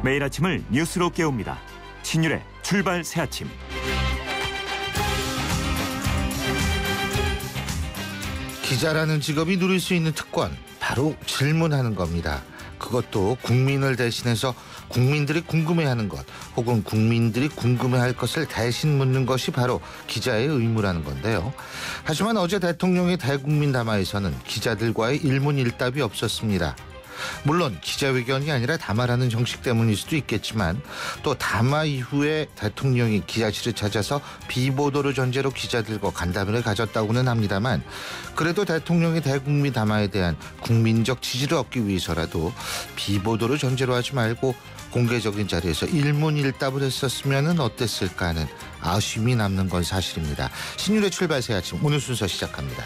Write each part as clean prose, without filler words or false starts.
매일 아침을 뉴스로 깨웁니다. 신율의 출발 새아침. 기자라는 직업이 누릴 수 있는 특권, 바로 질문하는 겁니다. 그것도 국민을 대신해서 국민들이 궁금해하는 것, 혹은 국민들이 궁금해할 것을 대신 묻는 것이 바로 기자의 의무라는 건데요. 하지만 어제 대통령의 대국민 담화에서는 기자들과의 일문일답이 없었습니다. 물론 기자회견이 아니라 담화라는 정식 때문일 수도 있겠지만, 또 담화 이후에 대통령이 기자실을 찾아서 비보도를 전제로 기자들과 간담회를 가졌다고는 합니다만, 그래도 대통령의 대국민 담화에 대한 국민적 지지를 얻기 위해서라도 비보도를 전제로 하지 말고 공개적인 자리에서 일문일답을 했었으면 어땠을까 하는 아쉬움이 남는 건 사실입니다. 신율의 출발 새아침, 오늘 순서 시작합니다.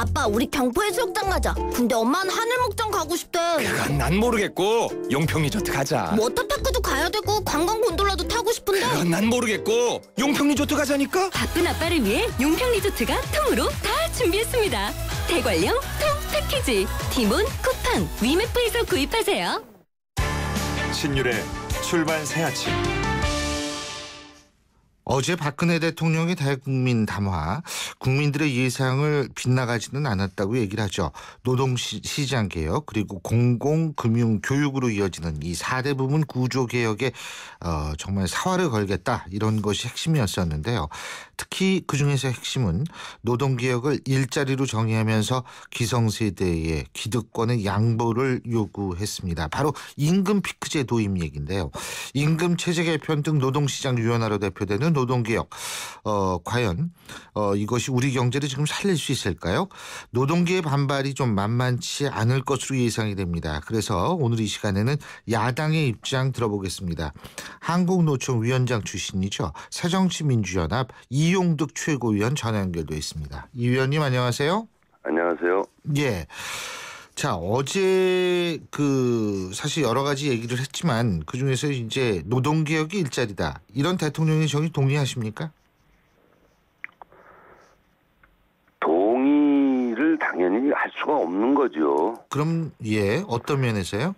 아빠, 우리 경포해수욕장 가자. 근데 엄마는 하늘목장 가고 싶대. 그건 난 모르겠고 용평 리조트 가자. 워터파크도 가야 되고 관광 곤돌라도 타고 싶은데. 그건 난 모르겠고 용평 리조트 가자니까. 바쁜 아빠를 위해 용평 리조트가 통으로 다 준비했습니다. 대관령 통 패키지, 티몬, 쿠팡, 위메프에서 구입하세요. 신율의 출발 새아침. 어제 박근혜 대통령의 대국민 담화, 국민들의 예상을 빗나가지는 않았다고 얘기를 하죠. 노동시장 개혁, 그리고 공공금융교육으로 이어지는 이 4대 부문 구조개혁에 정말 사활을 걸겠다, 이런 것이 핵심이었었는데요. 특히 그중에서 핵심은 노동개혁을 일자리로 정의하면서 기성세대의 기득권의 양보를 요구했습니다. 바로 임금 피크제 도입 얘기인데요. 임금 체제 개편 등 노동시장 유연화로 대표되는 노동개혁, 과연 이것이 우리 경제를 지금 살릴 수 있을까요? 노동계의 반발이 좀 만만치 않을 것으로 예상이 됩니다. 그래서 오늘 이 시간에는 야당의 입장 들어보겠습니다. 한국노총 위원장 출신이죠. 새정치민주연합 이용득 최고위원 전화 연결돼 있습니다. 이 위원님 안녕하세요. 안녕하세요. 예. 자, 어제 사실 여러 가지 얘기를 했지만 그중에서 이제 노동개혁이 일자리다, 이런 대통령의 정의 동의하십니까? 동의를 당연히 할 수가 없는 거죠. 그럼 어떤 면에서요?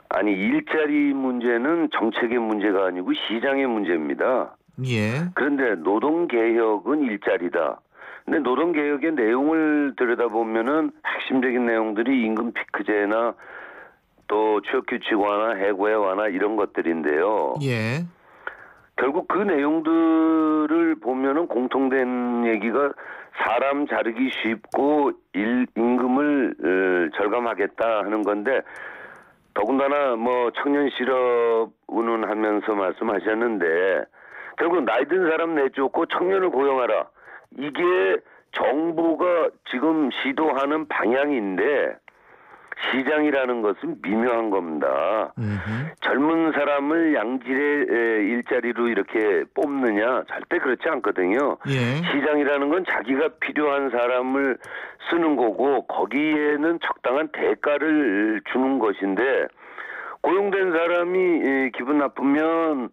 아니, 일자리 문제는 정책의 문제가 아니고 시장의 문제입니다. 예. 그런데 노동개혁은 일자리다. 근데 노동개혁의 내용을 들여다보면은 핵심적인 내용들이 임금 피크제나 또 취업규칙 완화, 해고의 완화, 이런 것들인데요. 예. 결국 그 내용들을 보면은 공통된 얘기가 사람 자르기 쉽고 임금을 절감하겠다 하는 건데, 더군다나 청년 실업 운운하면서 말씀하셨는데, 결국 나이 든 사람 내쫓고 청년을 고용하라, 이게 정부가 지금 시도하는 방향인데, 시장이라는 것은 미묘한 겁니다. 젊은 사람을 양질의 일자리로 이렇게 뽑느냐, 절대 그렇지 않거든요. 예. 시장이라는 건 자기가 필요한 사람을 쓰는 거고, 거기에는 적당한 대가를 주는 것인데, 고용된 사람이 기분 나쁘면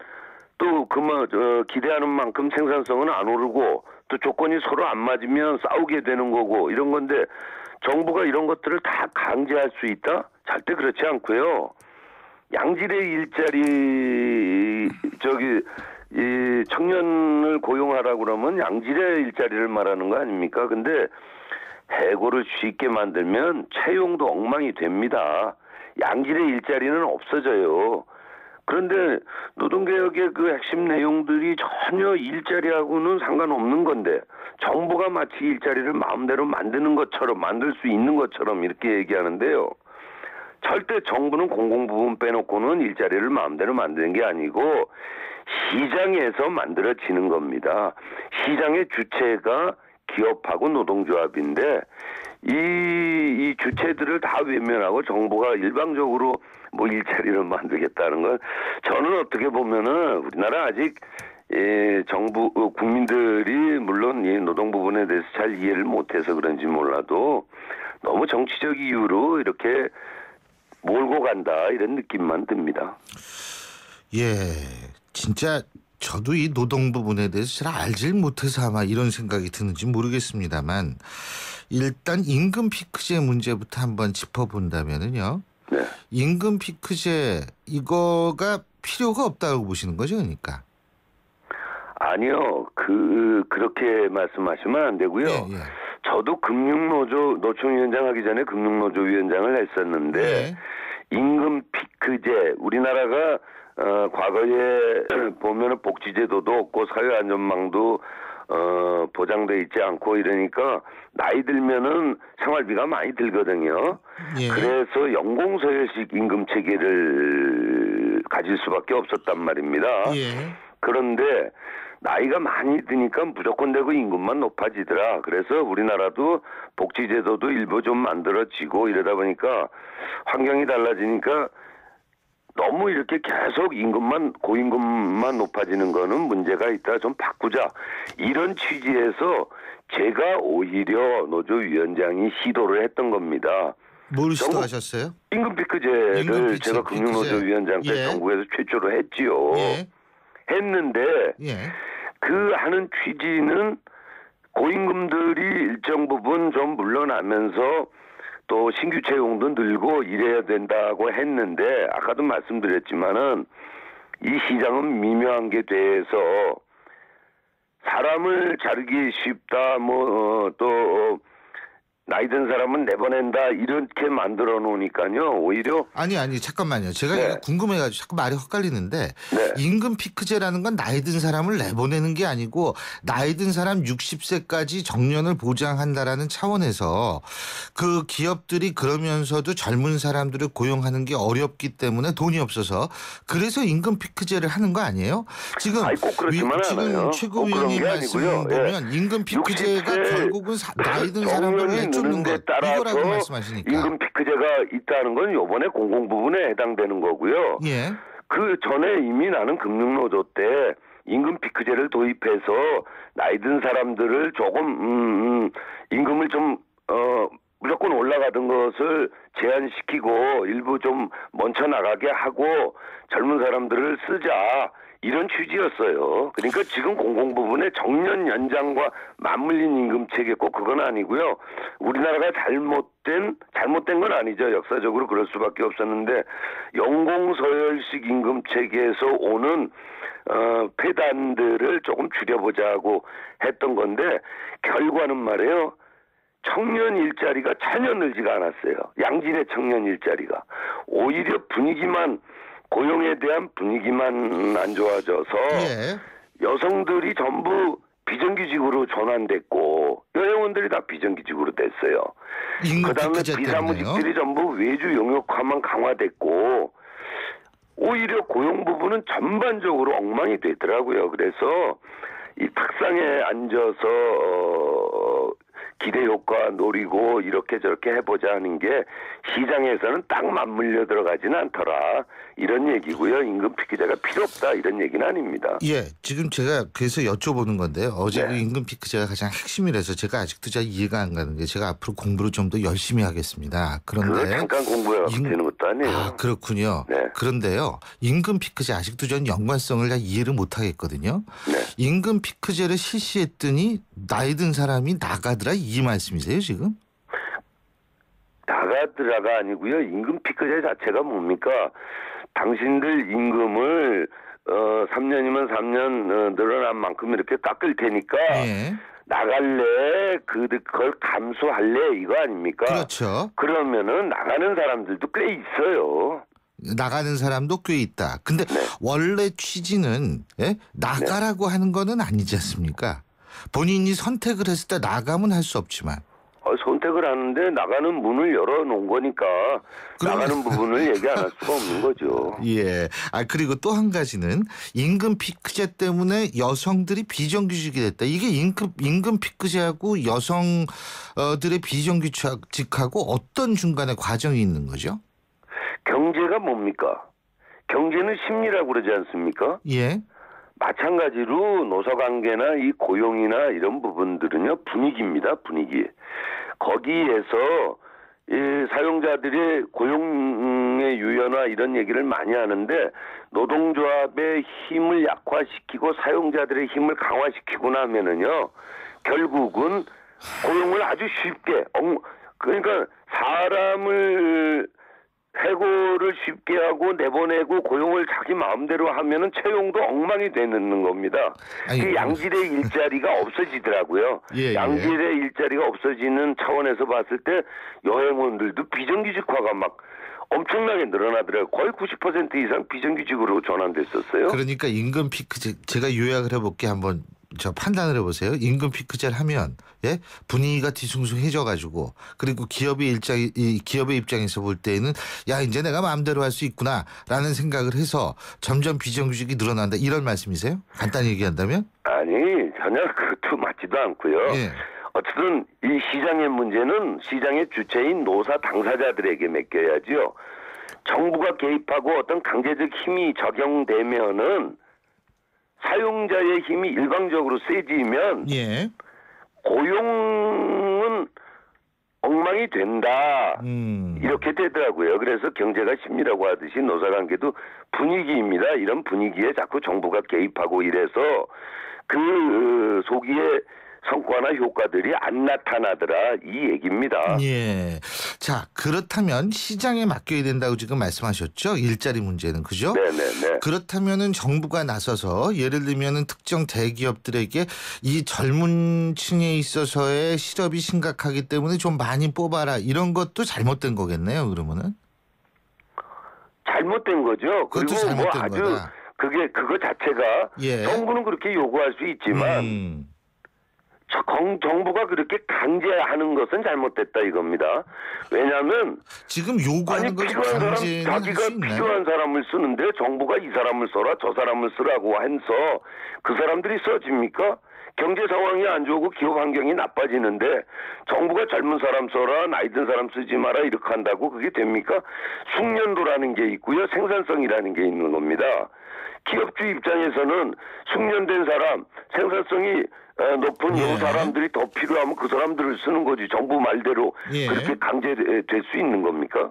또 기대하는 만큼 생산성은 안 오르고, 또 조건이 서로 안 맞으면 싸우게 되는 거고, 이런 건데, 정부가 이런 것들을 다 강제할 수 있다? 절대 그렇지 않고요. 양질의 일자리, 이 청년을 고용하라고 그러면 양질의 일자리를 말하는 거 아닙니까? 근데 해고를 쉽게 만들면 채용도 엉망이 됩니다. 양질의 일자리는 없어져요. 그런데 노동개혁의 그 핵심 내용들이 전혀 일자리하고는 상관없는 건데, 정부가 마치 일자리를 마음대로 만들 수 있는 것처럼 이렇게 얘기하는데요. 절대 정부는 공공부문 빼놓고는 일자리를 마음대로 만드는 게 아니고 시장에서 만들어지는 겁니다. 시장의 주체가 기업하고 노동조합인데, 이 주체들을 다 외면하고 정부가 일방적으로 일자리를 만들겠다는 건, 저는 어떻게 보면은 우리나라 아직 정부 국민들이 물론 이 노동 부분에 대해서 잘 이해를 못해서 그런지 몰라도 너무 정치적 이유로 이렇게 몰고 간다, 이런 느낌만 듭니다. 예, 진짜 저도 이 노동 부분에 대해서 잘 알질 못해서 아마 이런 생각이 드는지 모르겠습니다만 일단 임금 피크제 문제부터 한번 짚어본다면은요. 네. 임금 피크제 이거가 필요가 없다고 보시는 거죠, 그러니까? 아니요. 그렇게 말씀하시면 안 되고요. 예, 예. 저도 노총위원장 하기 전에 금융노조위원장을 했었는데 예. 임금 피크제 우리나라가 과거에 보면은 복지제도도 없고 사회안전망도 보장돼 있지 않고 이러니까 나이 들면은 생활비가 많이 들거든요. 예. 그래서 연공서열식 임금 체계를 가질 수밖에 없었단 말입니다. 예. 그런데 나이가 많이 드니까 무조건 되고 임금만 높아지더라. 그래서 우리나라도 복지제도도 일부 좀 만들어지고 이러다 보니까 환경이 달라지니까 너무 이렇게 계속 고임금만 높아지는 거는 문제가 있다. 좀 바꾸자. 이런 취지에서 제가 오히려 노조위원장이 시도를 했던 겁니다. 뭘 시도하셨어요? 임금 피크제를 임금 제가 금융노조위원장 때 예. 정부에서 최초로 했지요. 예. 했는데 예. 그 하는 취지는 고임금들이 일정 부분 좀 물러나면서 또 신규 채용도 늘고 이래야 된다고 했는데 아까도 말씀드렸지만은 이 시장은 미묘한 게 돼서 사람을 자르기 쉽다 또 나이 든 사람은 내보낸다 이렇게 만들어 놓으니까요 오히려 아니 잠깐만요. 제가 네. 이거 궁금해가지고 자꾸 말이 헛갈리는데 네. 임금 피크제라는 건 나이 든 사람을 내보내는 게 아니고 나이 든 사람 60세까지 정년을 보장한다라는 차원에서 그 기업들이 그러면서도 젊은 사람들을 고용하는 게 어렵기 때문에 돈이 없어서 그래서 임금 피크제를 하는 거 아니에요? 지금 아니, 꼭 그렇지만은 지금 않아요. 최고위원님 꼭 그런 게 말씀 아니고요. 보면 임금 피크제가 60세 결국은 나이 든 사람들을 내쫓는 느는 데 것 따라서 이거라고 말씀하시니까. 임금 피크제가 있다는 건 요번에 공공 부분에 해당되는 거고요. 예. 그 전에 이미 나는 금융노조 때 임금 피크제를 도입해서 나이 든 사람들을 조금 임금을 좀 무조건 올라가던 것을 제한시키고 일부 좀 먼저 나가게 하고 젊은 사람들을 쓰자 이런 취지였어요. 그러니까 지금 공공 부분에 정년 연장과 맞물린 임금 체계 꼭 그건 아니고요. 우리나라가 잘못된 건 아니죠. 역사적으로 그럴 수밖에 없었는데 연공서열식 임금 체계에서 오는 폐단들을 조금 줄여보자고 했던 건데 결과는 말이에요. 청년 일자리가 전혀 늘지가 않았어요. 양질의 청년 일자리가. 오히려 고용에 대한 분위기만 안 좋아져서 예. 여성들이 전부 비정규직으로 전환됐고 여직원들이 다 비정규직으로 됐어요. 그다음에 비사무직들이 전부 외주 용역화만 강화됐고 오히려 고용 부분은 전반적으로 엉망이 되더라고요. 그래서 이 탁상에 앉아서 기대 효과 노리고 이렇게 저렇게 해보자 하는 게 시장에서는 딱 맞물려 들어가지는 않더라. 이런 얘기고요. 임금 피크제가 필요 없다. 이런 얘기는 아닙니다. 예, 지금 제가 그래서 여쭤보는 건데요. 어제 네. 그 임금 피크제가 가장 핵심이라서 제가 아직도 잘 이해가 안 가는 게 제가 앞으로 공부를 좀 더 열심히 하겠습니다. 그거 그런데 잠깐 공부해야 되는 것도 아니에요. 아, 그렇군요. 네. 그런데요. 임금 피크제 아직도 전 연관성을 잘 이해를 못 하겠거든요. 네. 임금 피크제를 실시했더니 나이 든 사람이 나가더라 이 말씀이세요, 지금? 나가더라가 아니고요. 임금 피크제 자체가 뭡니까? 당신들 임금을 3년이면 3년 늘어난 만큼 이렇게 깎을 테니까 예. 나갈래? 그걸 감수할래? 이거 아닙니까? 그렇죠. 그러면은 나가는 사람들도 꽤 있어요. 나가는 사람도 꽤 있다. 근데 네. 원래 취지는 나가라고 하는 거는 아니지 않습니까? 본인이 선택을 했을 때 나가면 할 수 없지만. 선택을 하는데 나가는 문을 열어놓은 거니까 나가는 부분을 얘기 안 할 수가 없는 거죠. 예. 그리고 또 한 가지는 임금 피크제 때문에 여성들이 비정규직이 됐다. 이게 임금 피크제하고 여성들의 비정규직하고 어떤 중간에 과정이 있는 거죠? 경제가 뭡니까? 경제는 심리라고 그러지 않습니까? 예. 마찬가지로 노사관계나 이 고용이나 이런 부분들은요 분위기입니다. 분위기. 거기에서 사용자들의 고용의 유연화 이런 얘기를 많이 하는데 노동조합의 힘을 약화시키고 사용자들의 힘을 강화시키고 나면은요 결국은 고용을 아주 쉽게 그러니까 사람을 해고를 쉽게 하고 내보내고 고용을 자기 마음대로 하면은 채용도 엉망이 되는 겁니다. 그 양질의 일자리가 없어지더라고요. 예, 양질의 일자리가 없어지는 차원에서 봤을 때 여행원들도 비정규직화가 막 엄청나게 늘어나더라고요. 거의 90% 이상 비정규직으로 전환됐었어요. 그러니까 임금 피크제 제가 요약을 해볼게 한번 판단을 해보세요. 임금 피크제를 하면 분위기가 뒤숭숭해져 가지고 그리고 기업의 입장에서 볼 때는 야 이제 내가 마음대로 할 수 있구나라는 생각을 해서 점점 비정규직이 늘어난다 이런 말씀이세요? 간단히 얘기한다면? 아니 전혀 그것도 맞지도 않고요. 예. 어쨌든 이 시장의 문제는 시장의 주체인 노사 당사자들에게 맡겨야지요. 정부가 개입하고 어떤 강제적 힘이 적용되면은 사용자의 힘이 일방적으로 세지면 고용은 엉망이 된다. 이렇게 되더라고요. 그래서 경제가 심리라고 하듯이 노사관계도 분위기입니다. 이런 분위기에 자꾸 정부가 개입하고 이래서 그 소기에 성과나 효과들이 안 나타나더라 이 얘기입니다. 예. 자 그렇다면 시장에 맡겨야 된다고 지금 말씀하셨죠? 일자리 문제는 그죠? 네네네. 그렇다면은 정부가 나서서 예를 들면은 특정 대기업들에게 이 젊은 층에 있어서의 실업이 심각하기 때문에 좀 많이 뽑아라 이런 것도 잘못된 거겠네요. 그러면은 잘못된 거죠. 그것도 그리고 잘못된 아주 거다. 그거 자체가 정부는 그렇게 요구할 수 있지만. 정부가 그렇게 강제하는 것은 잘못됐다 이겁니다. 왜냐하면 지금 요구하는 것이 강제는 자기가 필요한 사람을 쓰는데 정부가 이 사람을 써라 저 사람을 쓰라고 해서 그 사람들이 써집니까? 경제 상황이 안 좋고 기업 환경이 나빠지는데 정부가 젊은 사람 써라 나이 든 사람 쓰지 마라 이렇게 한다고 그게 됩니까? 숙련도라는 게 있고요. 생산성이라는 게 있는 겁니다. 기업주 입장에서는 숙련된 사람 생산성이 높은 요 사람들이 더 필요하면 그 사람들을 쓰는 거지 정부 말대로 그렇게 강제될 수 있는 겁니까?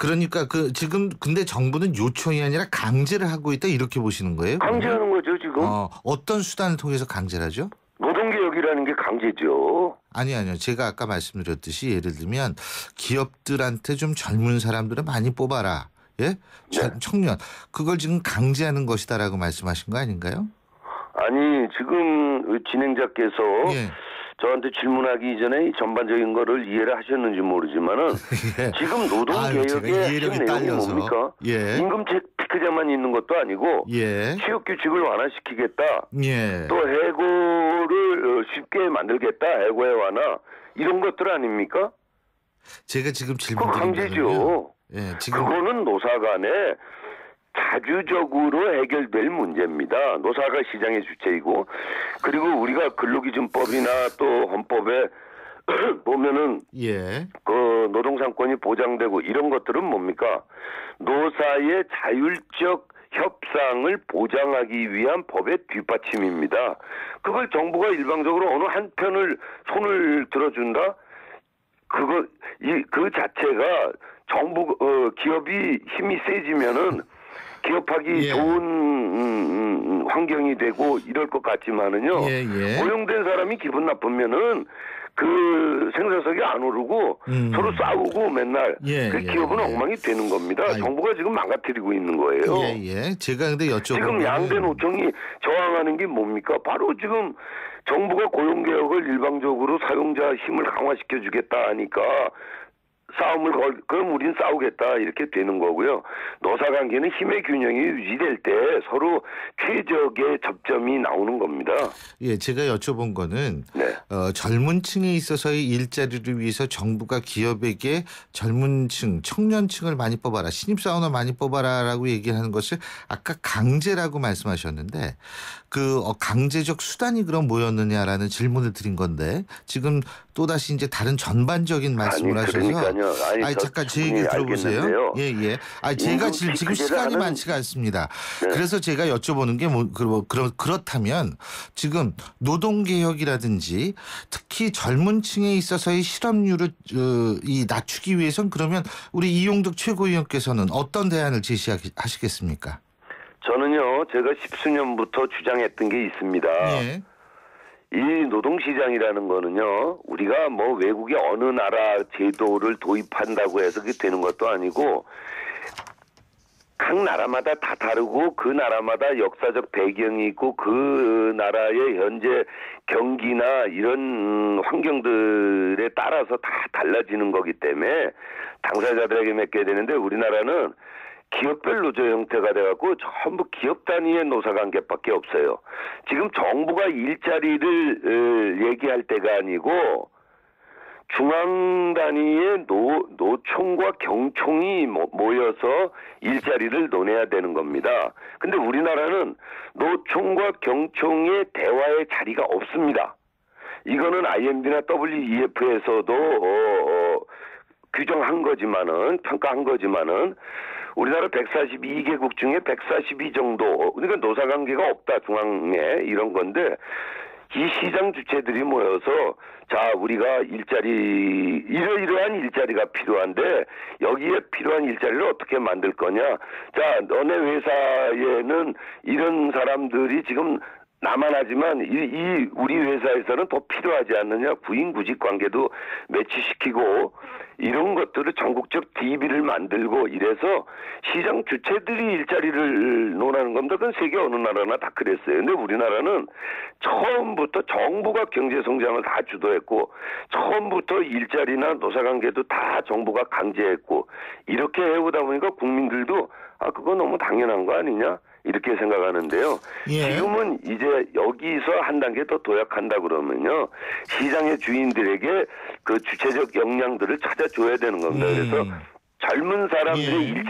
그러니까 지금 근데 정부는 요청이 아니라 강제를 하고 있다 이렇게 보시는 거예요? 강제하는 거죠 지금. 어떤 수단을 통해서 강제를 하죠? 노동개혁이라는 게 강제죠. 아니요. 제가 아까 말씀드렸듯이 예를 들면 기업들한테 좀 젊은 사람들을 많이 뽑아라. 청년. 그걸 지금 강제하는 것이다라고 말씀하신 거 아닌가요? 아니 지금 진행자께서 저한테 질문하기 이전에 전반적인 거를 이해를 하셨는지 모르지만은 지금 노동개혁의 핵심 내용이 뭡니까? 임금 피크제만 있는 것도 아니고 취업규칙을 완화시키겠다. 또 해고를 쉽게 만들겠다. 해고의 완화 이런 것들 아닙니까? 제가 지금 그거 강제죠. 그거는 노사 간에 자주적으로 해결될 문제입니다. 노사가 시장의 주체이고 그리고 우리가 근로기준법이나 또 헌법에 보면은 그 노동상권이 보장되고 이런 것들은 뭡니까? 노사의 자율적 협상을 보장하기 위한 법의 뒷받침입니다. 그걸 정부가 일방적으로 어느 한편을 손을 들어준다? 그 자체가 정부 기업이 힘이 세지면은 기업하기 좋은 환경이 되고 이럴 것 같지만은요. 고용된 사람이 기분 나쁘면은 그 생산성이 안 오르고 서로 싸우고 맨날 그 기업은 엉망이 되는 겁니다. 정부가 지금 망가뜨리고 있는 거예요. 제가 근데 지금 양대 노총이 저항하는 게 뭡니까? 바로 지금 정부가 고용개혁을 일방적으로 사용자 힘을 강화시켜 주겠다 하니까 그럼 우린 싸우겠다 이렇게 되는 거고요. 노사관계는 힘의 균형이 유지될 때 서로 최적의 접점이 나오는 겁니다. 제가 여쭤본 거는 젊은 층에 있어서의 일자리를 위해서 정부가 기업에게 젊은 층, 청년층을 많이 뽑아라, 신입사원을 많이 뽑아라라고 얘기하는 것을 아까 강제라고 말씀하셨는데 그 강제적 수단이 그럼 뭐였느냐라는 질문을 드린 건데 지금 또다시 이제 다른 전반적인 말씀을 하셔서 아니 잠깐 제 얘기 들어보세요. 알겠는데요. 예. 아니 제가 지금 임금 시간이 하는- 많지가 않습니다. 네. 그래서 제가 여쭤보는 게 그렇다면 지금 노동개혁이라든지 특히 젊은층에 있어서의 실업률을 이 낮추기 위해선 그러면 우리 이용득 최고위원께서는 어떤 대안을 제시하시겠습니까? 저는요, 제가 십수년부터 주장했던 게 있습니다. 예. 이 노동시장이라는 거는요, 우리가 뭐 외국의 어느 나라 제도를 도입한다고 해서 그게 되는 것도 아니고, 각 나라마다 다 다르고 그 나라마다 역사적 배경이 있고 그 나라의 현재 경기나 이런 환경들에 따라서 다 달라지는 거기 때문에 당사자들에게 맡겨야 되는데, 우리나라는 기업별 노조 형태가 돼갖고 전부 기업 단위의 노사관계밖에 없어요. 지금 정부가 일자리를 얘기할 때가 아니고 중앙 단위의 노총과 경총이 모여서 일자리를 논해야 되는 겁니다. 근데 우리나라는 노총과 경총의 대화의 자리가 없습니다. 이거는 IMD나 WEF에서도 규정한 거지만은, 평가한 거지만은, 우리나라 142개국 중에 142 정도, 그러니까 노사관계가 없다, 중앙에, 이런 건데, 이 시장 주체들이 모여서, 자, 우리가 이러이러한 일자리가 필요한데, 여기에 필요한 일자리를 어떻게 만들 거냐? 자, 너네 회사에는 이런 사람들이 지금 나만 하지만 우리 회사에서는 더 필요하지 않느냐, 구인구직 관계도 매치시키고 이런 것들을 전국적 DB를 만들고 이래서 시장 주체들이 일자리를 논하는 겁니다. 그건 세계 어느 나라나 다 그랬어요. 근데 우리나라는 처음부터 정부가 경제 성장을 다 주도했고 처음부터 일자리나 노사관계도 다 정부가 강제했고 이렇게 해오다 보니까 국민들도 그거 너무 당연한 거 아니냐? 이렇게 생각하는데요. 예. 지금은 이제 여기서 한 단계 더 도약한다 그러면요. 시장의 주인들에게 그 주체적 역량들을 찾아줘야 되는 겁니다. 그래서 젊은 사람들의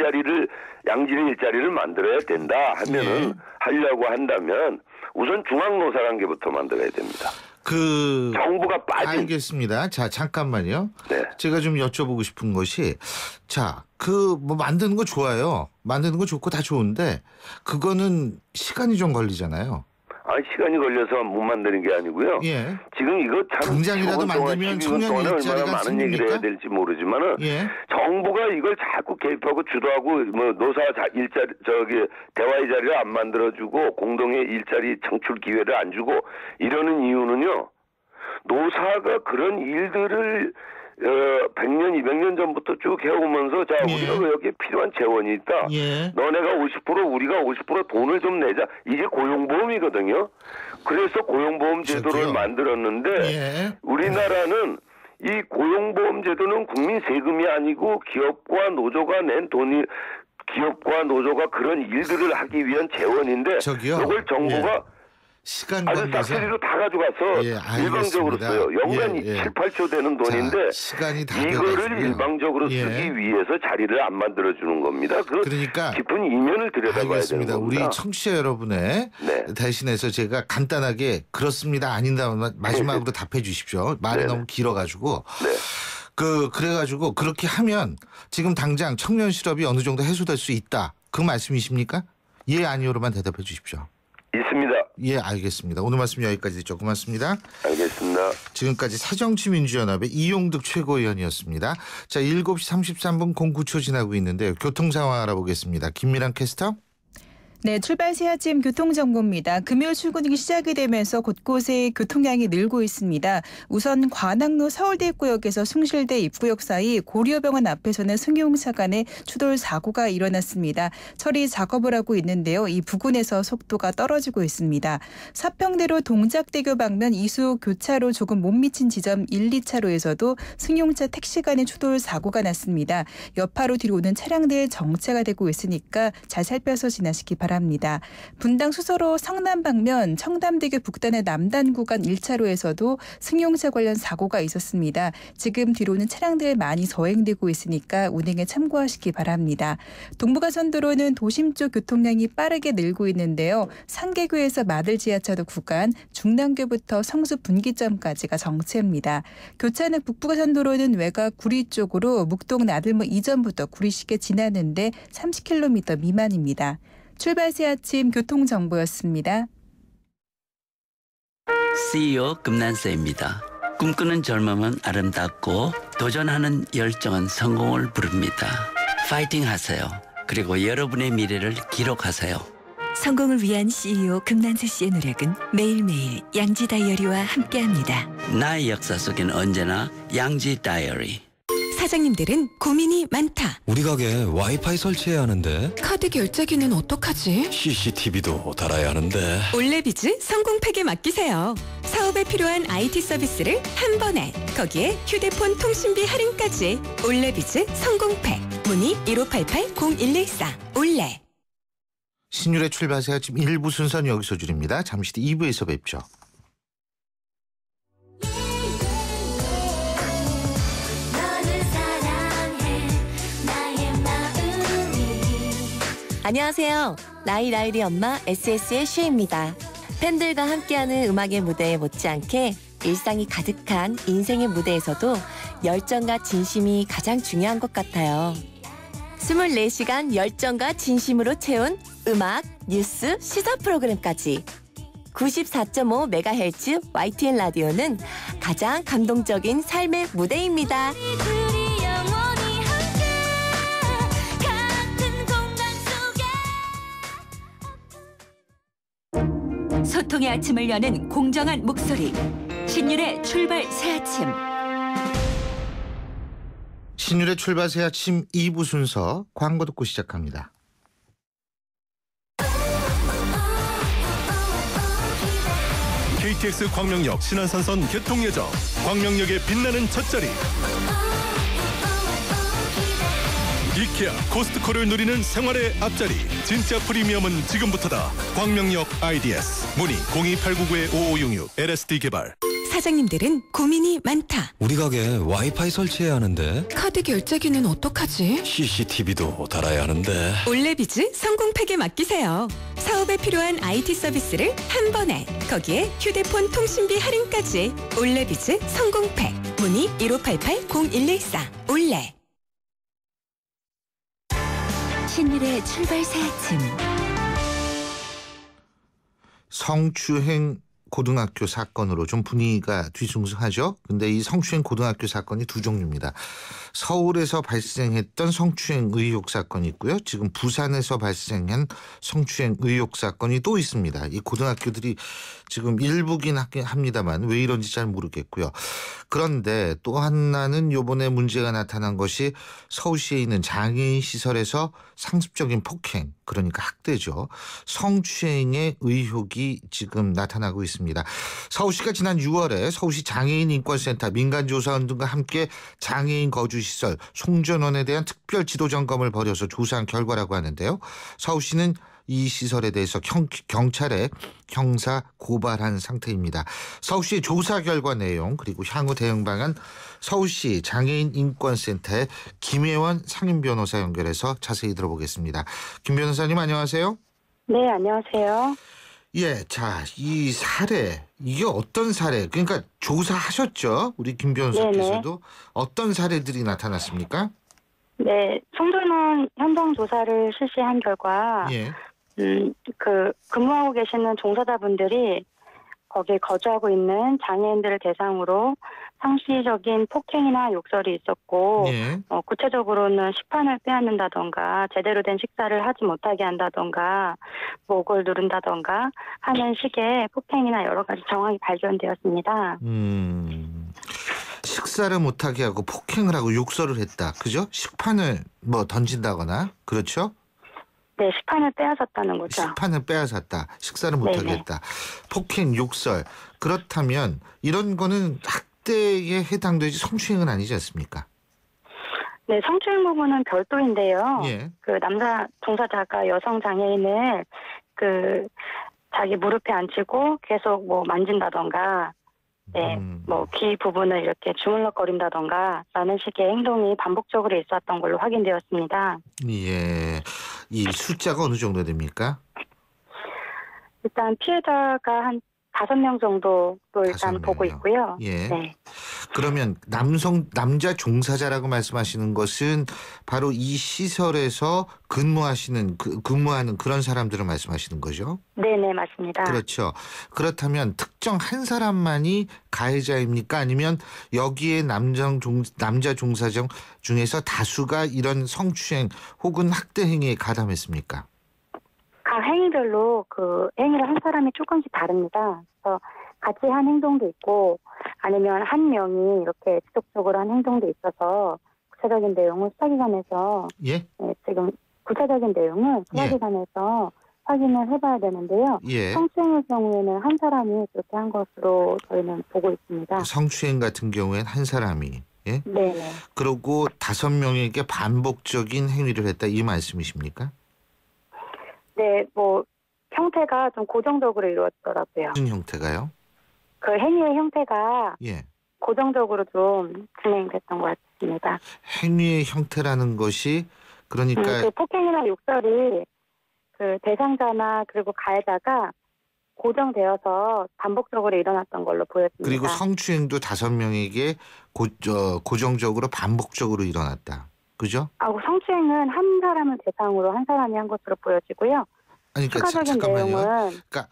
양질의 일자리를 만들어야 된다 하면은 하려고 한다면 우선 중앙노사관계부터 만들어야 됩니다. 정부가 빠진. 알겠습니다. 자, 잠깐만요. 네. 제가 좀 여쭤보고 싶은 것이, 자, 뭐 만드는 거 좋아요. 만드는 거 좋고 다 좋은데, 그거는 시간이 좀 걸리잖아요. 시간이 걸려서 못 만드는 게 아니고요. 예. 지금 이거 참 당장이라도 만들면 청년 일자리가 얼마나 많은 얘기를 해야 될지 모르지만은 예. 정부가 이걸 자꾸 개입하고 주도하고 뭐 노사 일자리 대화의 자리를 안 만들어주고 공동의 일자리 창출 기회를 안 주고 이러는 이유는요. 노사가 그런 일들을 100년, 200년 전부터 쭉 해오면서 자, 우리가 여기에 필요한 재원이 있다. 너네가 50%, 우리가 50% 돈을 좀 내자. 이게 고용보험이거든요. 그래서 고용보험 제도를 만들었는데 우리나라는 이 고용보험 제도는 국민 세금이 아니고 기업과 노조가 낸 돈이 기업과 노조가 그런 일들을 하기 위한 재원인데 이걸 정부가 시간 아주 싹쓸이로 다 가져가서 일방적으로 써요. 연간 7, 8조 되는 돈인데 시간이 다 이거를 일방적으로 쓰기 위해서 자리를 안 만들어주는 겁니다. 그러니까 깊은 이면을 들여다봐야 되는 겁니다. 우리 청취자 여러분의 대신해서 제가 간단하게 그렇습니다. 아니다 마지막으로 답해 주십시오. 말이 너무 길어가지고. 그래가지고 그렇게 하면 지금 당장 청년 실업이 어느 정도 해소될 수 있다. 그 말씀이십니까? 예 아니오로만 대답해 주십시오. 있습니다. 예, 알겠습니다. 오늘 말씀 여기까지 듣죠. 고맙습니다. 알겠습니다. 지금까지 새정치민주연합의 이용득 최고위원이었습니다. 자, 7시 33분 09초 지나고 있는데요. 교통 상황 알아보겠습니다. 김미란 캐스터. 네, 출발 시 아침 교통정보입니다. 금요일 출근이 시작이 되면서 곳곳에 교통량이 늘고 있습니다. 우선 관악로 서울대 입구역에서 숭실대 입구역 사이 고려병원 앞에서는 승용차 간에 추돌 사고가 일어났습니다. 처리 작업을 하고 있는데요. 이 부근에서 속도가 떨어지고 있습니다. 사평대로 동작대교 방면 이수 교차로 조금 못 미친 지점 1, 2차로에서도 승용차 택시 간의 추돌 사고가 났습니다. 여파로 뒤로 오는 차량들 정체가 되고 있으니까 잘 살펴서 지나시기 바랍니다. 바랍니다. 분당 수서로 성남 방면 청담대교 북단의 남단 구간 1차로에서도 승용차 관련 사고가 있었습니다. 지금 뒤로는 차량들 많이 서행되고 있으니까 운행에 참고하시기 바랍니다. 동부가선도로는 도심 쪽 교통량이 빠르게 늘고 있는데요. 상계교에서 마들 지하차도 구간, 중랑교부터 성수 분기점까지가 정체입니다. 교차는 북부가선도로는 외곽 구리 쪽으로 묵동 나들목 이전부터 구리시계 지나는데 30km 미만입니다. 출발 새 아침 교통정보였습니다. CEO 금난세입니다. 꿈꾸는 젊음은 아름답고 도전하는 열정은 성공을 부릅니다. 파이팅 하세요. 그리고 여러분의 미래를 기록하세요. 성공을 위한 CEO 금난세 씨의 노력은 매일매일 양지 다이어리와 함께합니다. 나의 역사 속엔 언제나 양지 다이어리. 사장님들은 고민이 많다. 우리 가게 와이파이 설치해야 하는데 카드 결제기는 어떡하지? CCTV도 달아야 하는데 올레비즈 성공팩에 맡기세요. 사업에 필요한 IT 서비스를 한 번에, 거기에 휴대폰 통신비 할인까지. 올레비즈 성공팩. 문의 1588-0114 올레. 신율의 출발새 아침 1부 순서는 여기서 줄입니다. 잠시 뒤 2부에서 뵙죠. 안녕하세요. 라이라이리 엄마 SS의 슈입니다. 팬들과 함께하는 음악의 무대에 못지않게 일상이 가득한 인생의 무대에서도 열정과 진심이 가장 중요한 것 같아요. 24시간 열정과 진심으로 채운 음악, 뉴스, 시사 프로그램까지 94.5MHz YTN 라디오는 가장 감동적인 삶의 무대입니다. 소통의 아침을 여는 공정한 목소리. 신율의 출발 새 아침. 신율의 출발새 아침 2부 순서 광고 듣고 시작합니다. KTX 광명역 신안산선 개통 예정. 광명역의 빛나는 첫자리. 이케아 코스트코를 누리는 생활의 앞자리. 진짜 프리미엄은 지금부터다. 광명역 IDS. 문의 02899-5566 LSD 개발. 사장님들은 고민이 많다. 우리 가게 와이파이 설치해야 하는데 카드 결제기는 어떡하지? CCTV도 달아야 하는데 올레비즈 성공팩에 맡기세요. 사업에 필요한 IT 서비스를 한 번에, 거기에 휴대폰 통신비 할인까지. 올레비즈 성공팩. 문의 1588-0114 올레. 신율의 출발 새 아침. 성추행 고등학교 사건으로 좀 분위기가 뒤숭숭하죠. 근데 이 성추행 고등학교 사건이 두 종류입니다. 서울에서 발생했던 성추행 의혹 사건이 있고요. 지금 부산에서 발생한 성추행 의혹 사건이 또 있습니다. 이 고등학교들이 지금 일부긴 합니다만 왜 이런지 잘 모르겠고요. 그런데 또 하나는 이번에 문제가 나타난 것이 서울시에 있는 장애인 시설에서 상습적인 폭행, 그러니까 학대죠. 성추행의 의혹이 지금 나타나고 있습니다. 서울시가 지난 6월에 서울시 장애인 인권센터 민간조사원 등과 함께 장애인 거주시설 송전원에 대한 특별 지도 점검을 벌여서 조사한 결과라고 하는데요. 서울시는 이 시설에 대해서 경찰에 형사 고발한 상태입니다. 서울시의 조사 결과 내용 그리고 향후 대응 방안 서울시 장애인 인권센터의 김혜원 상임 변호사 연결해서 자세히 들어보겠습니다. 김 변호사님 안녕하세요. 네, 안녕하세요. 예, 자, 이 사례 이게 어떤 사례? 그러니까 조사하셨죠? 우리 김 변호사께서도. 네네. 어떤 사례들이 나타났습니까? 네, 송전원 현장 조사를 실시한 결과 예. 근무하고 계시는 종사자분들이 거기에 거주하고 있는 장애인들을 대상으로 상시적인 폭행이나 욕설이 있었고 예. 구체적으로는 식판을 빼앗는다던가 제대로 된 식사를 하지 못하게 한다던가 목을 누른다던가 하는 식의 폭행이나 여러 가지 정황이 발견되었습니다. 식사를 못하게 하고 폭행을 하고 욕설을 했다. 그죠? 식판을 뭐 던진다거나 그렇죠? 네, 식판을 빼앗았다는 거죠. 식판을 빼앗았다. 식사를 못하게 했다. 폭행, 욕설. 그렇다면 이런 거는 학대에 해당되지 성추행은 아니지 않습니까? 네, 성추행 부분은 별도인데요. 예. 그 남자 종사자가 여성 장애인을 그 자기 무릎에 앉히고 계속 뭐 만진다던가, 네, 뭐 귀 부분을 이렇게 주물럭거린다던가 라는 식의 행동이 반복적으로 있었던 걸로 확인되었습니다. 예. 이 숫자가 어느 정도 됩니까? 일단 피해자가 한 5명 정도로 일단 5명이요. 보고 있고요. 예. 네. 그러면 남자 종사자라고 말씀하시는 것은 바로 이 시설에서 근무하는 그런 사람들을 말씀하시는 거죠? 네네, 맞습니다. 그렇죠. 그렇다면 특정 한 사람만이 가해자입니까? 아니면 여기에 남자 종사자 중에서 다수가 이런 성추행 혹은 학대 행위에 가담했습니까? 각 행위별로 그 행위를 한 사람이 조금씩 다릅니다. 그래서 같이 한 행동도 있고 아니면 한 명이 이렇게 지속적으로 한 행동도 있어서 구체적인 내용은 수사기관에서 예? 네, 지금 구체적인 내용은 수사기관에서 확인을 해봐야 되는데요. 예. 성추행의 경우에는 한 사람이 그렇게 한 것으로 저희는 보고 있습니다. 성추행 같은 경우엔 한 사람이. 예? 네네. 그리고 5명에게 반복적인 행위를 했다 이 말씀이십니까? 네, 뭐 형태가 좀 고정적으로 이루어지더라고요. 무슨 형태가요? 그 행위의 형태가 예. 고정적으로 좀 진행됐던 것 같습니다. 행위의 형태라는 것이 그러니까 그 폭행이나 욕설이 그 대상자나 그리고 가해자가 고정되어서 반복적으로 일어났던 걸로 보였습니다. 그리고 성추행도 5명에게 고정적으로 반복적으로 일어났다. 그죠? 성추행은 한 사람을 대상으로 한 사람이 한 것으로 보여지고요. 아니, 그러니까 추가적인 잠깐만요. 내용은 그러니까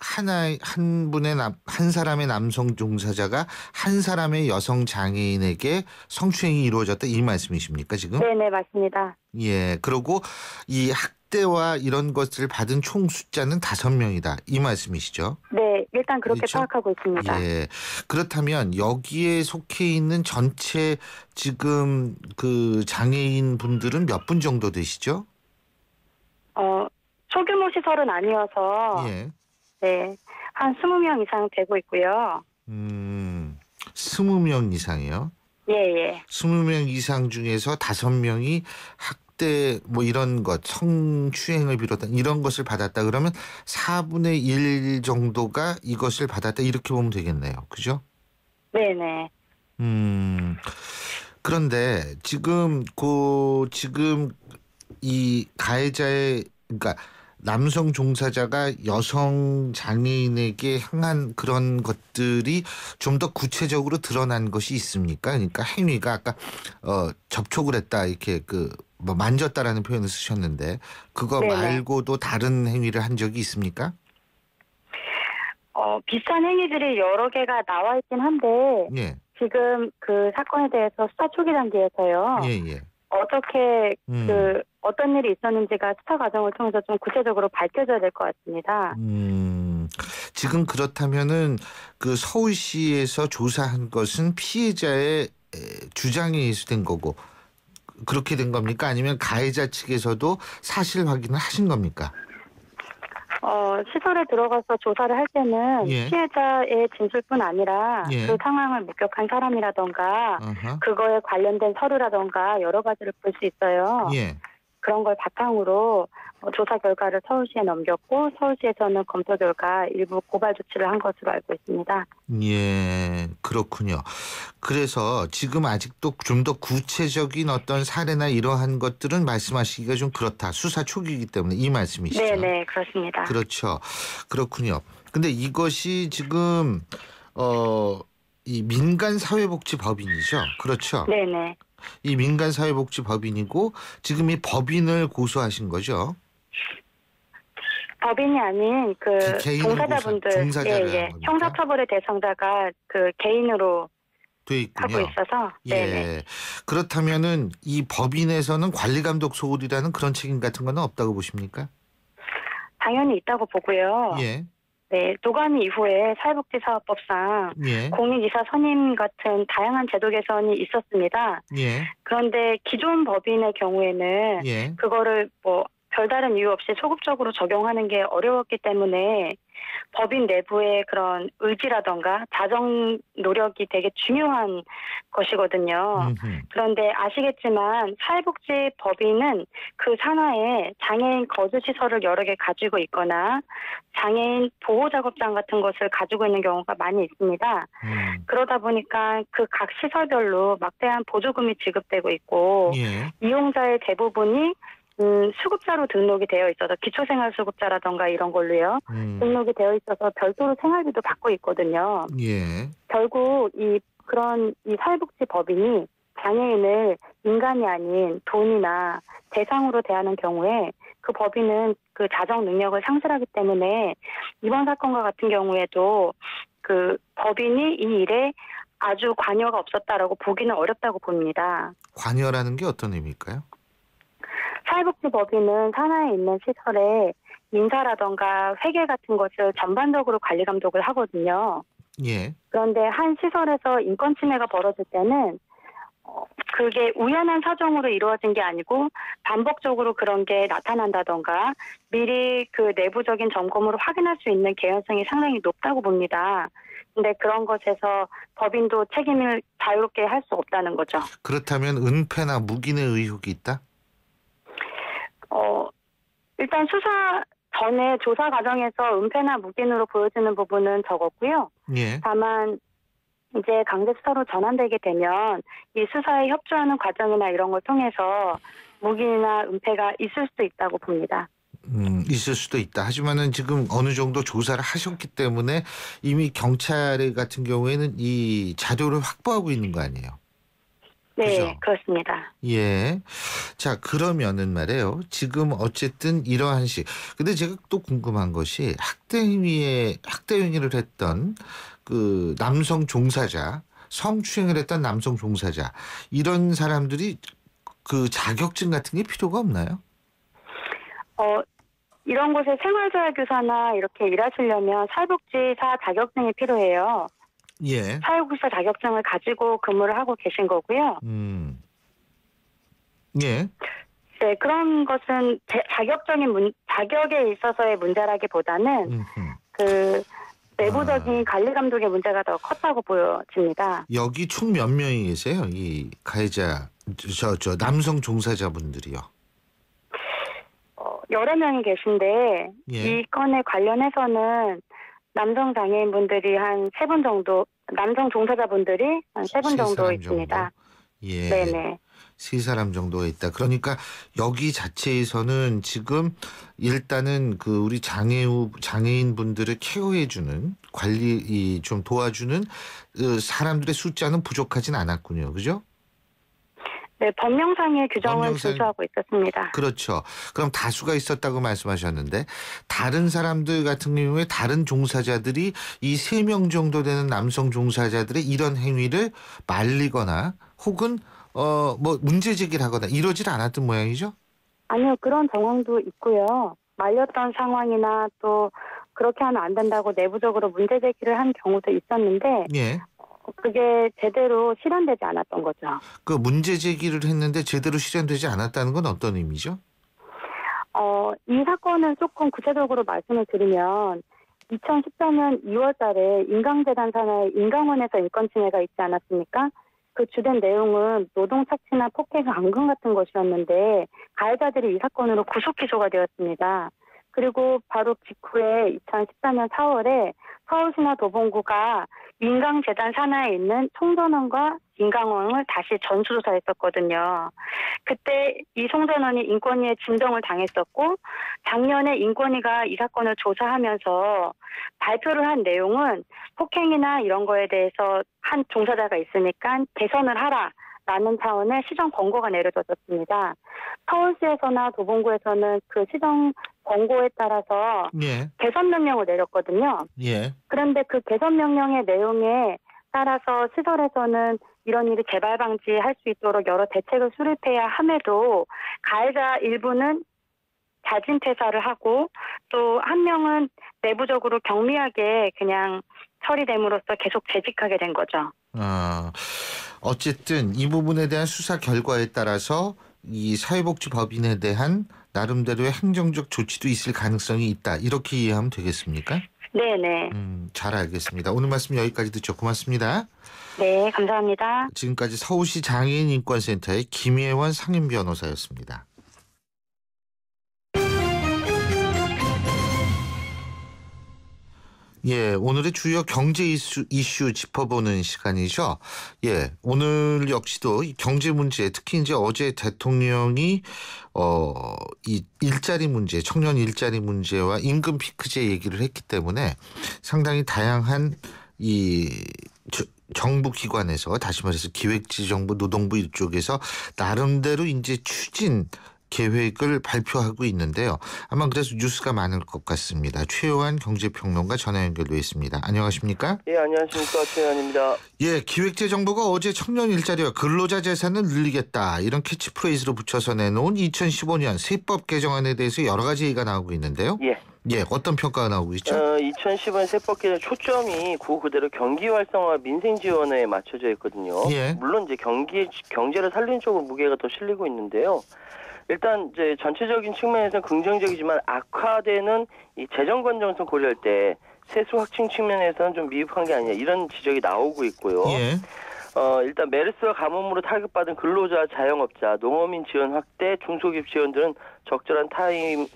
한 사람의 남성 종사자가 한 사람의 여성 장애인에게 성추행이 이루어졌다 이 말씀이십니까 지금? 네네, 맞습니다. 예. 그리고 이 학대와 이런 것을 받은 총 숫자는 5명이다 이 말씀이시죠? 네, 일단 그렇게 그렇죠? 파악하고 있습니다. 예. 그렇다면 여기에 속해 있는 전체 지금 그 장애인 분들은 몇 분 정도 되시죠? 소규모 시설은 아니어서 예. 네, 한 20명 이상 되고 있고요. 20명 이상이요? 예. 20명 이상 중에서 5명이 학대 뭐 이런 것 성추행을 비롯한 이런 것을 받았다 그러면 4분의 1 정도가 이것을 받았다 이렇게 보면 되겠네요. 그죠? 네네. 그런데 지금 이 가해자의 그러니까 남성 종사자가 여성 장애인에게 향한 그런 것들이 좀 더 구체적으로 드러난 것이 있습니까? 그러니까 행위가 아까 접촉을 했다 이렇게 뭐 만졌다라는 표현을 쓰셨는데 그거 네네. 말고도 다른 행위를 한 적이 있습니까? 비슷한 행위들이 여러 개가 나와 있긴 한데 예. 지금 그 사건에 대해서 수사 초기 단계에서요. 예. 어떻게 어떤 일이 있었는지가 수사 과정을 통해서 좀 구체적으로 밝혀져야 될 것 같습니다. 지금 그렇다면은 그 서울시에서 조사한 것은 피해자의 주장에 의해서 거고 그렇게 된 겁니까? 아니면 가해자 측에서도 사실 확인을 하신 겁니까? 시설에 들어가서 조사를 할 때는 예. 피해자의 진술뿐 아니라 예. 그 상황을 목격한 사람이라던가 그거에 관련된 서류라던가 여러 가지를 볼 수 있어요. 예. 그런 걸 바탕으로 조사 결과를 서울시에 넘겼고 서울시에서는 검토 결과 일부 고발 조치를 한 것으로 알고 있습니다. 예, 그렇군요. 그래서 지금 아직도 좀 더 구체적인 어떤 사례나 이러한 것들은 말씀하시기가 좀 그렇다. 수사 초기이기 때문에 이 말씀이시죠? 네, 그렇습니다. 그렇죠. 그렇군요. 근데 이것이 지금 이 민간사회복지법인이죠. 그렇죠. 네네. 이 민간사회복지법인이고 지금 이 법인을 고소하신 거죠. 법인이 아닌 그 개인을 종사자분들, 종사자를 한 예. 겁니까? 형사처벌의 대상자가 그 개인으로 돼 있군요. 하고 있어서. 네네. 예. 그렇다면은 이 법인에서는 관리감독 소홀이라는 그런 책임 같은 건 없다고 보십니까? 당연히 있다고 보고요. 예. 네, 도감이 이후에 사회복지사업법상 예. 공익이사 선임 같은 다양한 제도 개선이 있었습니다. 예. 그런데 기존 법인의 경우에는 예. 그거를 뭐 별다른 이유 없이 소극적으로 적용하는 게 어려웠기 때문에 법인 내부의 그런 의지라던가 자정 노력이 되게 중요한 것이거든요. 그런데 아시겠지만 사회복지법인은 그 산하에 장애인 거주시설을 여러 개 가지고 있거나 장애인 보호작업장 같은 것을 가지고 있는 경우가 많이 있습니다. 그러다 보니까 그 각 시설별로 막대한 보조금이 지급되고 있고 이용자의 대부분이 수급자로 등록이 되어 있어서 기초생활수급자라던가 이런 걸로요. 등록이 되어 있어서 별도로 생활비도 받고 있거든요. 결국 이 사회복지법인이 장애인을 인간이 아닌 돈이나 대상으로 대하는 경우에 그 법인은 그 자정 능력을 상실하기 때문에 이번 사건과 같은 경우에도 그 법인이 이 일에 아주 관여가 없었다라고 보기는 어렵다고 봅니다. 관여라는 게 어떤 의미일까요? 사회복지법인은 산하에 있는 시설에 인사라던가 회계 같은 것을 전반적으로 관리 감독을 하거든요. 그런데 한 시설에서 인권 침해가 벌어질 때는 그게 우연한 사정으로 이루어진 게 아니고 반복적으로 그런 게 나타난다던가 미리 그 내부적인 점검으로 확인할 수 있는 개연성이 상당히 높다고 봅니다. 근데 그런 것에서 법인도 책임을 자유롭게 할 수 없다는 거죠. 그렇다면 은폐나 묵인의 의혹이 있다? 일단 수사 전에 조사 과정에서 은폐나 묵인으로 보여지는 부분은 적었고요. 다만 이제 강제 수사로 전환되게 되면 이 수사에 협조하는 과정이나 이런 걸 통해서 묵인이나 은폐가 있을 수도 있다고 봅니다. 있을 수도 있다. 하지만은 지금 어느 정도 조사를 하셨기 때문에 이미 경찰 같은 경우에는 이 자료를 확보하고 있는 거 아니에요? 네, 그죠? 그렇습니다. 자, 그러면은 말이에요. 지금 어쨌든 이러한 근데 제가 또 궁금한 것이 학대 행위를 했던 그 남성 종사자, 성추행을 했던 남성 종사자, 이런 사람들이 그 자격증 같은 게 필요가 없나요? 이런 곳에 생활조합교사나 이렇게 일하시려면 사회복지사 자격증이 필요해요. 사회복지사 자격증을 가지고 근무를 하고 계신 거고요. 네, 그런 것은 자격에 있어서의 문제라기보다는 그 내부적인 관리 감독의 문제가 더 컸다고 보여집니다. 여기 총 몇 명이 계세요? 이 가해자, 남성 종사자분들이요. 여러 명이 계신데 이 건에 관련해서는 남성 장애인분들이 한 3분 정도, 남성 종사자분들이 한 3분 정도 있습니다. 네네. 3사람 정도가 있다. 그러니까 여기 자체에서는 지금 일단은 그 우리 장애인분들을 케어해주는 관리 좀 도와주는 사람들의 숫자는 부족하진 않았군요. 그죠? 네, 법령상의 규정은 준수하고 있었습니다. 그렇죠. 그럼 다수가 있었다고 말씀하셨는데 다른 사람들 같은 경우에 다른 종사자들이 이 3명 정도 되는 남성 종사자들의 이런 행위를 말리거나 혹은 뭐 문제 제기를 하거나 이러질 않았던 모양이죠? 아니요. 그런 정황도 있고요. 말렸던 상황이나 또 그렇게 하면 안 된다고 내부적으로 문제 제기를 한 경우도 있었는데 그게 제대로 실현되지 않았던 거죠. 그 문제 제기를 했는데 제대로 실현되지 않았다는 건 어떤 의미죠? 이 사건을 조금 구체적으로 말씀을 드리면 2014년 2월 달에 인강재단 산하의 인강원에서 인권침해가 있지 않았습니까? 그 주된 내용은 노동착취나 폭행, 감금 같은 것이었는데 가해자들이 이 사건으로 구속 기소가 되었습니다. 그리고 바로 직후에 2014년 4월에 서울시나 도봉구가 인강재단 산하에 있는 송전원과 인강원을 다시 전수조사했었거든요. 그때 이 송전원이 인권위에 진정을 당했었고 작년에 인권위가 이 사건을 조사하면서 발표를 한 내용은 폭행이나 이런 거에 대해서 한 종사자가 있으니까 개선을 하라라는 차원의 시정 권고가 내려졌습니다. 서울시에서나 도봉구에서는 그 시정 권고에 따라서 개선 명령을 내렸거든요. 그런데 그 개선 명령의 내용에 따라서 시설에서는 이런 일이 재발 방지할 수 있도록 여러 대책을 수립해야 함에도 가해자 일부는 자진 퇴사를 하고 또 한 명은 내부적으로 경미하게 그냥 처리됨으로써 계속 재직하게 된 거죠. 어쨌든 이 부분에 대한 수사 결과에 따라서 이 사회복지법인에 대한 나름대로의 행정적 조치도 있을 가능성이 있다. 이렇게 이해하면 되겠습니까? 네네. 잘 알겠습니다. 오늘 말씀 여기까지 듣죠. 고맙습니다. 네, 감사합니다. 지금까지 서울시 장애인인권센터의 김예원 상임변호사였습니다. 예, 오늘의 주요 경제 이슈 짚어보는 시간이죠. 예, 오늘 역시도 이 경제 문제, 특히 이제 어제 대통령이 이 일자리 문제, 청년 일자리 문제와 임금 피크제 얘기를 했기 때문에 상당히 다양한 정부 기관에서, 다시 말해서 기획지정부, 노동부 이쪽에서 나름대로 이제 추진 계획을 발표하고 있는데요. 아마 그래서 뉴스가 많을 것 같습니다. 최요한 경제평론가 전화 연결돼 있습니다. 안녕하십니까? 예, 안녕하십니까. 최요한입니다. 예, 기획재정부가 어제 청년 일자리와 근로자 재산을 늘리겠다, 이런 캐치프레이즈로 붙여서 내놓은 2015년 세법 개정안에 대해서 여러 가지 얘기가 나오고 있는데요. 예. 예, 어떤 평가가 나오고 있죠? 2015년 세법 개정 초점이 그대로 경기 활성화, 민생 지원에 맞춰져 있거든요. 예. 물론 이제 경제를 살리는 쪽으로 무게가 더 실리고 있는데요. 일단 이제 전체적인 측면에서는 긍정적이지만 악화되는 이 재정 건전성 고려할 때 세수 확충 측면에서는 좀 미흡한 게 아니냐, 이런 지적이 나오고 있고요. 예. 일단 메르스와 가뭄으로 타격받은 근로자, 자영업자, 농어민 지원 확대, 중소기업 지원들은 적절한 타임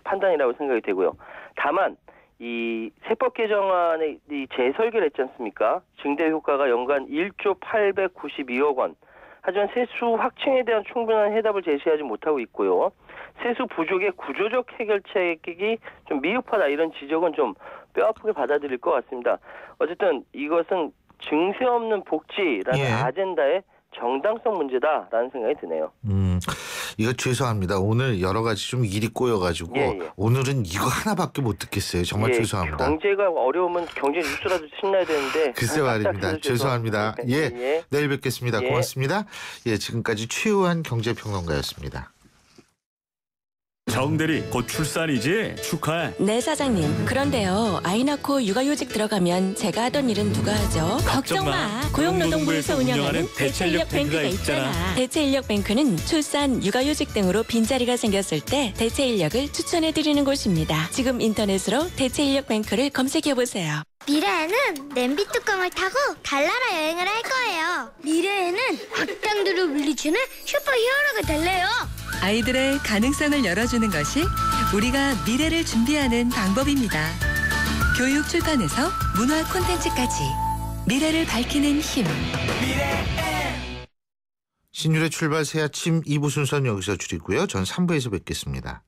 판단이라고 생각이 되고요. 다만 이 세법 개정안의 이 재설계를 했지 않습니까? 증대 효과가 연간 1조 892억 원. 하지만 세수 확충에 대한 충분한 해답을 제시하지 못하고 있고요. 세수 부족의 구조적 해결책이 좀 미흡하다, 이런 지적은 좀 뼈아프게 받아들일 것 같습니다. 어쨌든 이것은 증세 없는 복지라는 아젠다의 정당성 문제다라는 생각이 드네요. 이거 죄송합니다. 오늘 여러 가지 좀 일이 꼬여가지고 오늘은 이거 하나밖에 못 듣겠어요. 정말 죄송합니다. 경제가 어려우면 경제 뉴스라도 신나야 되는데. 글쎄 말입니다. 죄송합니다. 예, 내일 뵙겠습니다. 고맙습니다. 예, 지금까지 최요한 경제평론가였습니다. 정대리 곧 출산이지? 축하해. 네, 사장님. 그런데요, 아이 낳고 육아휴직 들어가면 제가 하던 일은 누가 하죠? 걱정 마. 고용노동부에서 운영하는 대체인력뱅크가 있잖아. 대체인력뱅크는 출산, 육아휴직 등으로 빈자리가 생겼을 때 대체인력을 추천해드리는 곳입니다. 지금 인터넷으로 대체인력뱅크를 검색해보세요. 미래에는 냄비 뚜껑을 타고 달나라 여행을 할 거예요. 미래에는 악당들을 물리치는 슈퍼히어로가 될래요. 아이들의 가능성을 열어주는 것이 우리가 미래를 준비하는 방법입니다. 교육 출판에서 문화 콘텐츠까지 미래를 밝히는 힘. 신율의 출발 새 아침 2부 순서는 여기서 줄이고요. 전 3부에서 뵙겠습니다.